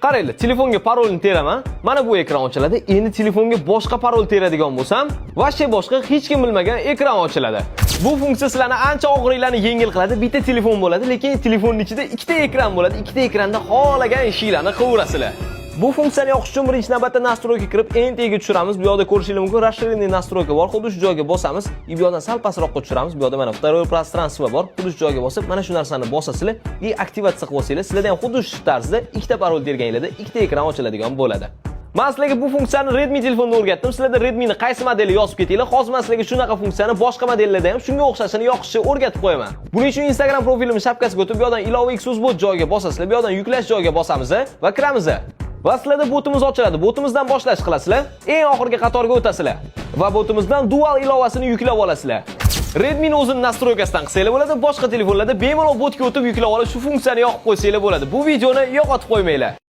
Qaranglar, telefonga parolni teraman. Mana bu ekran ochiladi. Endi telefonga boshqa parol teradigan bo'lsam, vashshe boshqa hech kim bilmagan ekran ochiladi. Bu funksiya sizlarni ancha og'riqlarni yengil qiladi. Bitta telefon bo'ladi, lekin telefonning ichida ikkita ekran bo'ladi. Ikkita ekranda xohlagan ishinglarni qilaverasizlar. Bu funksiyani yoqish uchun birinchi navbatda nastroyga kirib, eng tagiga tushiramiz. Bu yerda ko'rishingiz mumkin, расширенный настройка bor. Xuddi shu joyga bosamiz. Bu yerdan sal pastroqqa tushiramiz. Bu yerda mana второе пространство bor. Xuddi shu joyga bosib, mana shu narsani bosasizlar, aktivatsiya qilib olsanglar, sizlarda ham xuddi shu tarzda ikkita parol terganinglarda ikkita ekran ochiladigan bo'ladi. Men sizlarga bu funksiyani Redmi telefonida o'rgatdim. Sizlarda Redmi'ning qaysi modeli yozib ketinglar. Hozir men sizlarga shunaqa funksiyani boshqa modellarda ham shunga o'xshashini yoqishni o'rgatib qo'yaman. Buning uchun Instagram profilimning shapkasiga o'tib, bu yerdan ilova Xusbot joyiga bosasizlar. Bu yerdan yuklash joyiga bosamiz va kiramiz. Va sizlarda botimiz ochiladi. Botimizdan boshlash qilasizlar. Eng oxirgi qatorga o'tasizlar. Va botimizdan dual ilovasini yuklab olasizlar. Redmi'ning o'zining nastroykasidan qilsanglar bo'ladi. Boshqa telefonlarda bemalol botga o'tib yuklab olib, shu funksiyani yoqib qo'ysanglar bo'ladi. Bu videoni yo'qotib qo'ymanglar.